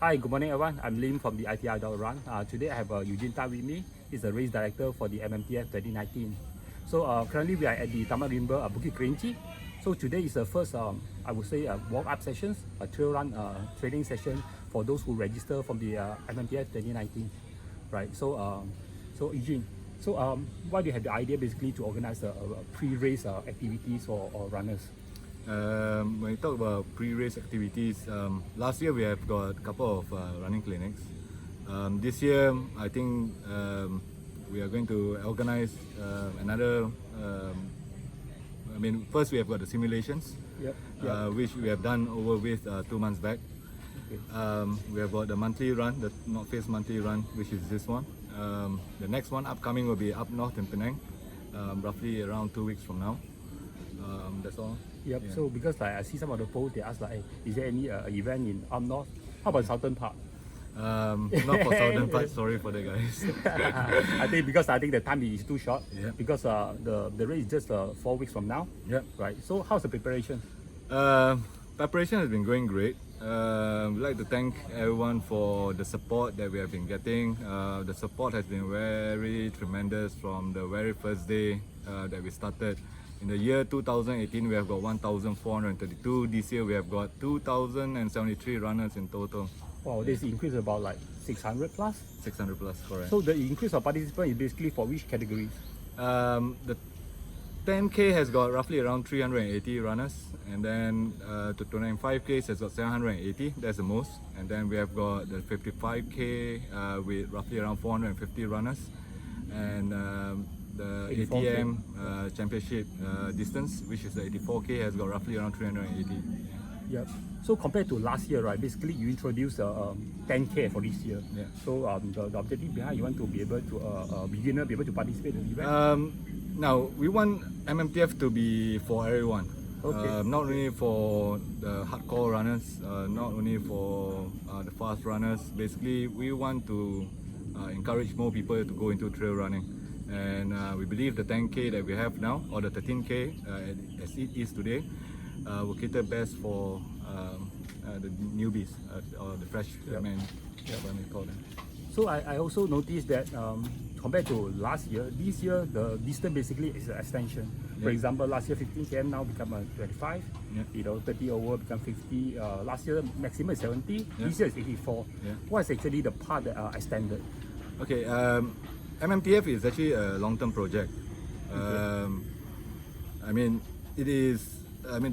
Hi, good morning everyone. I'm Lim from the ITM Run. Today I have Ewegene Tan with me. He's the race director for the MMTF 2019. So currently we are at the Taman Rimba Bukit Kerinchi. So today is the first, I would say, walk-up sessions, a trail run training session for those who register from the MMTF 2019. Right. So Eugene, why do you have the idea basically to organize pre-race activities for runners? When you talk about pre-race activities, last year we have got a couple of running clinics. This year, I think we are going to organize another. First we have got the simulations, which we have done over with 2 months back. Okay. We have got the monthly run, the North Face monthly run, which is this one. The next one upcoming will be up north in Penang, roughly around 2 weeks from now. That's all. Yep. Yeah. So because like I see some of the polls, they ask like, hey, is there any event in up north? How about Southern Part? Not for Southern Part. Sorry for that, guys. I think the time is too short. Yeah. Because the race is just 4 weeks from now. Yeah. Right. So how's the preparation? Preparation has been going great. We'd like to thank everyone for the support that we have been getting. The support has been very tremendous from the very first day that we started. In the year 2018, we have got 1,432. This year, we have got 2,073 runners in total. Wow, this increase about like 600 plus? 600 plus, correct. So the increase of participants is basically for which categories? The 10K has got roughly around 380 runners, and then the 25K has got 780, that's the most. And then we have got the 55K with roughly around 450 runners. And the ATM championship distance, which is the 84K, has got roughly around 380. Yep. So compared to last year, right? Basically, you introduced 10K for this year. Yeah. So the objective behind, you want to be able to beginner be able to participate in the event. Now we want MMTF to be for everyone. Okay. Not only for the hardcore runners, not only for the fast runners. Basically, we want to encourage more people to go into trail running. And we believe the 10K that we have now, or the 13K as it is today, will cater best for the newbies or the fresh men, what we call them. So I also noticed that compared to last year, this year the distance basically is an extension. For example, last year 15 km now become 25. You know, 30 over become 50. Last year maximum is 70. This year is 84. What is actually the part that are extended? Okay. MMTF is actually a long-term project. The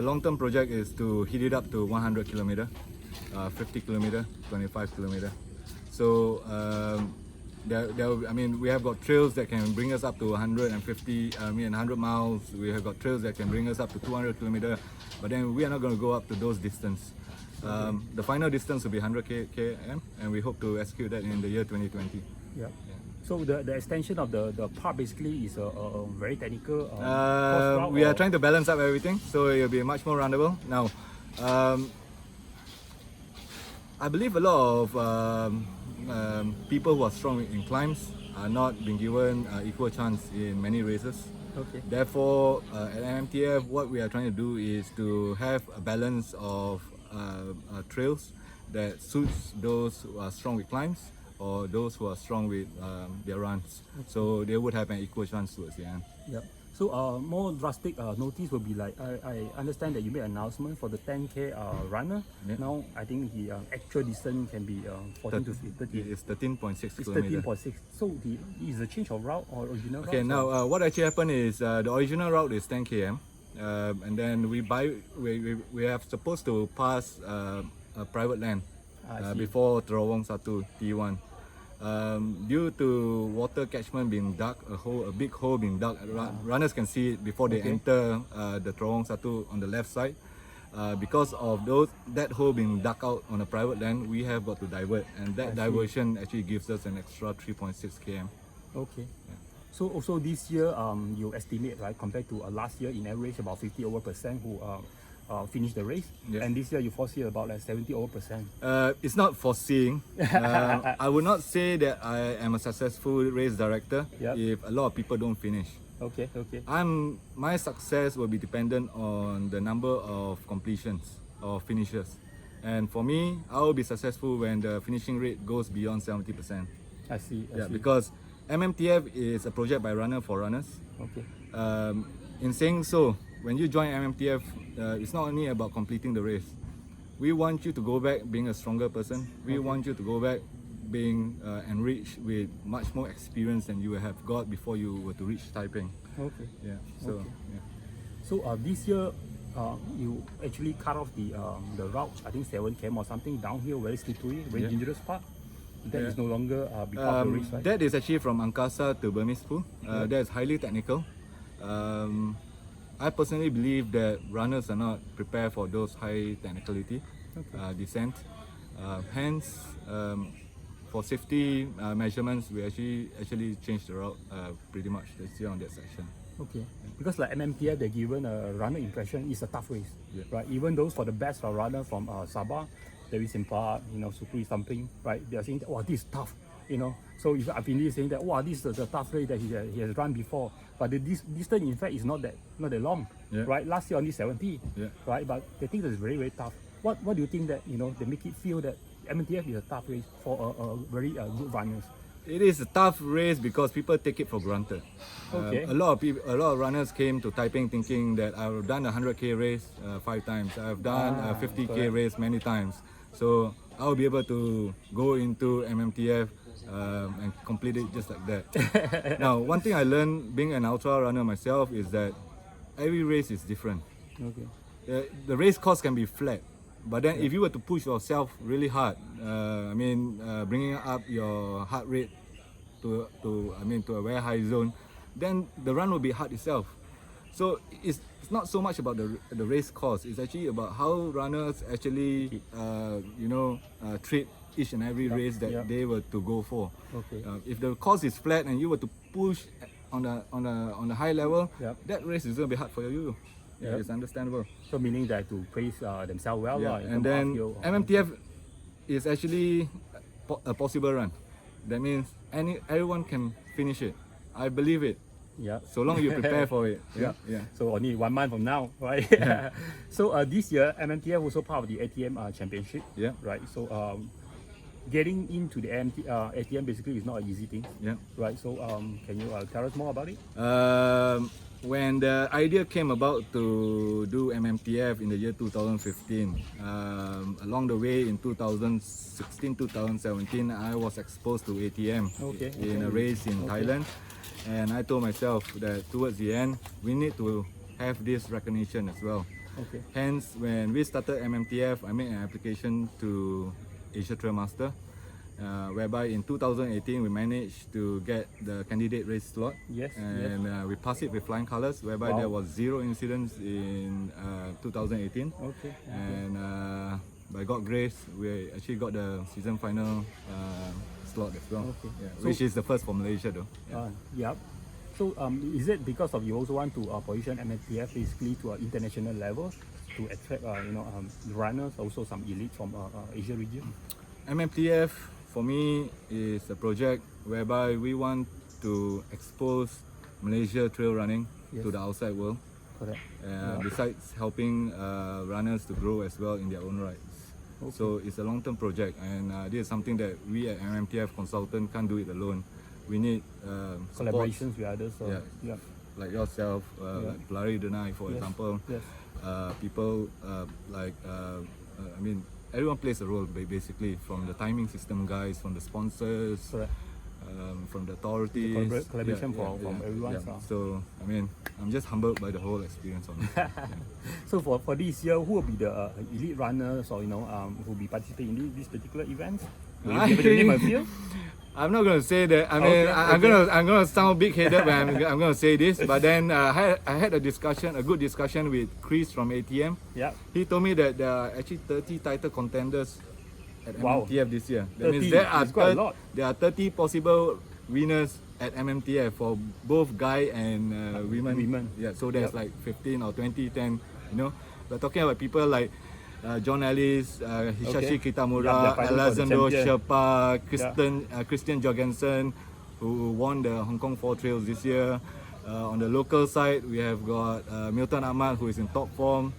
long-term project is to heat it up to 100 kilometer, 50 kilometer, 25 kilometer. So we have got trails that can bring us up to 100 miles. We have got trails that can bring us up to 200 kilometer. But then we are not going to go up to those distance. The final distance will be 100 km, and we hope to execute that in the year 2020. Yeah. So the extension of the park basically is a very technical we are trying to balance up everything, so it will be much more roundable. Now, I believe a lot of people who are strong in climbs are not being given equal chance in many races. Okay. Therefore, at MMTF, what we are trying to do is to have a balance of trails that suits those who are strong with climbs, or those who are strong with their runs. Okay. So they would have an equal chance towards the end. Yep. So more drastic notice will be like, I understand that you made an announcement for the 10K runner. Yeah. Now I think the actual distance can be 14 to 30. It's 13.6 It's kilometers. 13.6. So is a change of route or original route? Okay, now what actually happened is the original route is 10 km. And then we have supposed to pass a private land before Terowong 1 T1. Due to water catchment being dug, a big hole being dug, runners can see it before they enter the Terowong 1 on the left side. Because of that hole being dug out on a private land, we have got to divert, and that diversion actually gives us an extra 3.6 km. Okay. Yeah. So also this year, you estimate, right, compared to last year, in average about 50% who finish the race, and this year you foresee about like 70%. It's not foreseeing. I would not say that I am a successful race director if a lot of people don't finish. Okay. My success will be dependent on the number of completions or finishes. And for me, I will be successful when the finishing rate goes beyond 70%. I see. I see. Because MMTF is a project by runner for runners. Okay. In saying so, when you join MMTF, it's not only about completing the race. We want you to go back being a stronger person. We want you to go back being enriched with much more experience than you have got before you were to reach Taiping. Okay. Yeah. So. Okay. Yeah. So this year, you actually cut off the route. I think 7 km or something downhill, very slippery, very dangerous part. That is no longer part of the race, right? That is actually from Angkasa to Burmese Pool. That is highly technical. I personally believe that runners are not prepared for those high technicality descent. Hence, for safety measurements, we actually changed the route pretty much this year on that section. Okay, because like MMTF, they're given a runner impression it's a tough race, right? Even those for the best runner from Sabah, Dewi Simpa, Supri something, right? They're saying that, wow, this is tough, So if I've been saying that, wow, this is the tough race that he has run before, but the distance in fact is not that long, right? Last year only 70, right? But they think that's very tough. What do you think that they make it feel that MMTF is a tough race for a very good runners? It is a tough race because people take it for granted. Okay. A lot of runners came to Taiping thinking that I've done a 100k race 5 times. I've done a 50k race many times. So I'll be able to go into MMTF and complete it just like that. Now, one thing I learned being an ultra runner myself is that every race is different. Okay. The race course can be flat. But then if you were to push yourself really hard, bringing up your heart rate to a very high zone, then the run will be hard itself. So it's not so much about the race course. It's actually about how runners actually treat each and every race that they were to go for. Okay. If the course is flat and you were to push on a high level, that race is going to be hard for you. Yeah, it's understandable. So meaning that to praise themselves well. And then MMTF is actually a possible run. That means everyone can finish it. I believe it. Yeah. So long you prepare for it. So only 1 month from now, right? So this year MMTF also part of the ATM championship. Yeah. Right. So getting into the ATM basically is not an easy thing. Yeah. Right. So can you tell us more about it? When the idea came about to do MMTF in the year 2015, along the way in 2016-2017, I was exposed to ATM in a race in Thailand, and I told myself that towards the end, we need to have this recognition as well. Hence, when we started MMTF, I made an application to Asia Trail Master, whereby in 2018 we managed to get the candidate race slot, and we passed it with flying colours, whereby there was 0 incidents in 2018, and by God's grace we actually got the season final slot as well, which is the first for Malaysia though. So is it because of you also want to position MMTF basically to an international level to attract runners, also some elite from Asia region? MMTF for me is a project whereby we want to expose Malaysia trail running to the outside world. Besides helping runners to grow as well in their own rights. So it's a long-term project, and this is something that we at MMTF Consultant can't do it alone. We need collaborations with others. Like yourself, like Pelari Denai, for example. People everyone plays a role basically, from the timing system guys, from the sponsors, from the authorities. Collaboration from everyone. So I'm just humbled by the whole experience on it. So for this year, who will be the elite runners or who will be participating in this particular event? Will you give it a name a few? I'm not going to say that. I'm going to sound big-headed when I'm going to say this. But then I had a good discussion with Chris from ATM. He told me that there are actually 30 title contenders at MMTF this year. That means there are 30 possible winners at MMTF for both guy and women. So there's like 15 or 20, 10. We're talking about people like John Ellis, Hisashi Kitamura, Alessandro Sherpa, Christian Jorgensen, who won the Hong Kong 4 Trails this year. On the local side, we have got Milton Ahmad, who is in top form.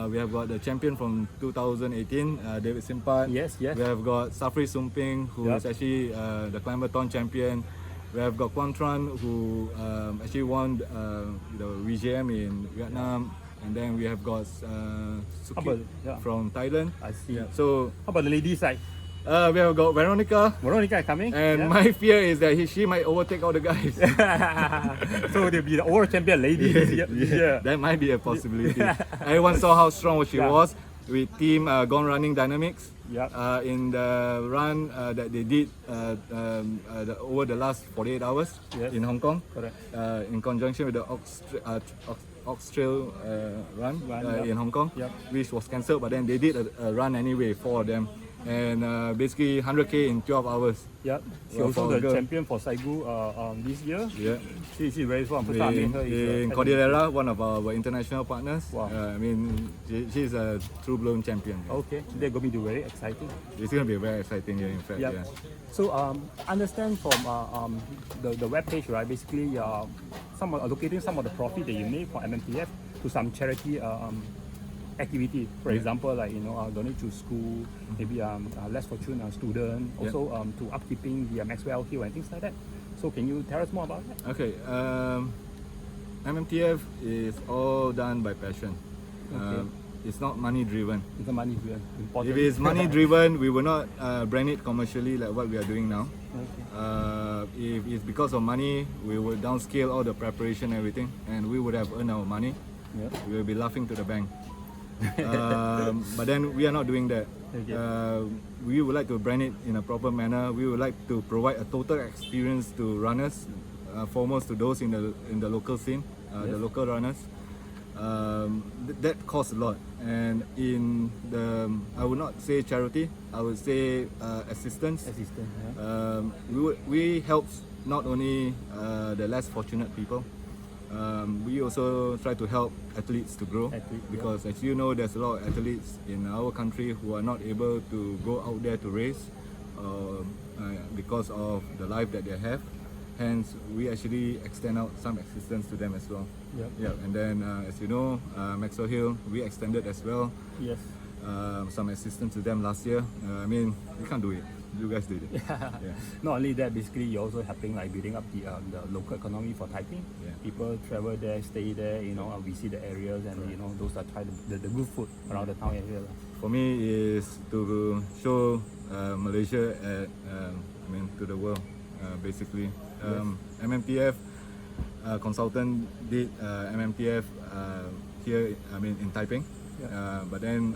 We have got the champion from 2018, David Simpat. Yes, yes. We have got Safri Sumping, who Yep. is actually the Climbathon champion. We have got Quang Tran, who actually won the VJM in Vietnam. And then we have got Suki about- yeah. from Thailand. I see. Yeah. So How about the ladies side? we have got Veronica. Veronica is coming. And yeah. my fear is that she might overtake all the guys. So they'll be the world champion lady this year. This year. That might be a possibility. Everyone saw how strong she Yeah. was with team Gone Running Dynamics. Yep. In the run that they did over the last 48 hours Yes. in Hong Kong, Correct. in conjunction with the Ox Trail run Yep. in Hong Kong, Yep. which was cancelled, but then they did a run anyway, 4 of them, and basically 100k in 12 hours. Yep. She Well, also for a the girl. champion for Saigu this year. Yeah. She's very strong. First time I met her is, In Cordillera, one of our international partners. Wow. I mean, she's a true-blown champion. Okay, they're going to be very exciting. It's going to be a very exciting year, in fact. Yep. Yeah. So understand from the web page, right? Basically, allocating some of the profit that you make for MMTF to some charity activity. For example, like donate to school, maybe less fortunate student, also to upkeeping the Maxwell Hill and things like that. So can you tell us more about that? Okay. MMTF is all done by passion. Okay. It's not money driven. It's a money important. If it's money driven, we will not brand it commercially like what we are doing now. Okay. If it's because of money, we would downscale all the preparation and everything, and we would have earned our money. Yeah. We will be laughing to the bank. But then we are not doing that. Okay. We would like to brand it in a proper manner. We would like to provide a total experience to runners, foremost to those in the local scene, the local runners. That costs a lot, and in the I would not say charity, I would say assistance. Assistant. Yeah. We help not only the less fortunate people. We also try to help athletes to grow, because as you know, there's a lot of athletes in our country who are not able to go out there to race because of the life that they have. Hence, we actually extend out some assistance to them as well. Yep. Yeah, and then as you know, Maxwell Hill, we extended as well Yes. some assistance to them last year. I mean, we can't do it. You guys did it. Yeah. Not only that, basically you're also helping like building up the local economy for Taiping. Yeah. People travel there, stay there, visit the areas, and those that try the good food around the town area. For me, is to show Malaysia to the world, basically. MMTF consultant did MMTF here, in Taiping. But then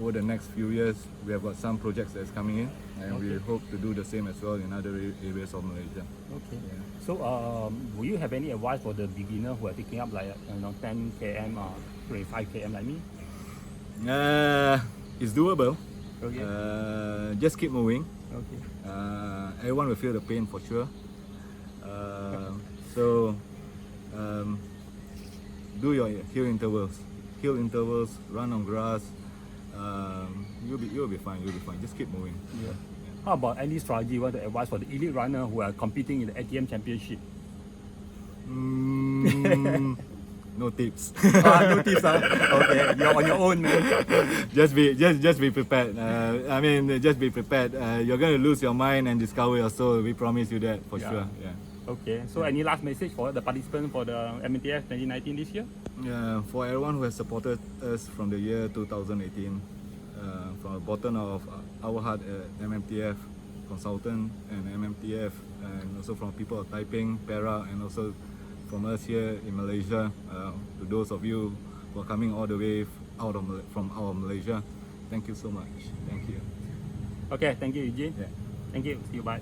over the next few years, we have got some projects that's coming in, and we hope to do the same as well in other areas of Malaysia. Okay. Yeah. So, will you have any advice for the beginner who are taking up like 10 km, 25 km like me? It's doable. Okay. Just keep moving. Okay. Everyone will feel the pain for sure. So do your hill intervals, run on grass. You'll be fine. Just keep moving. Yeah. How about any strategy you want to advise for the elite runner who are competing in the ATM Championship? No tips. No tips, huh? Okay, you're on your own, man. Just be prepared. Just be prepared. You're going to lose your mind and discover your soul. We promise you that for sure. Yeah. Okay, so any last message for the participants for the MMTF 2019 this year? Yeah, for everyone who has supported us from the year 2018, from the bottom of our heart at MMTF consultant and MMTF, and also from people of Taiping, Perak, and also from us here in Malaysia, to those of you who are coming all the way from our Malaysia, thank you so much. Thank you. Okay, thank you, Eugene. Yeah. Thank you. See you. Bye.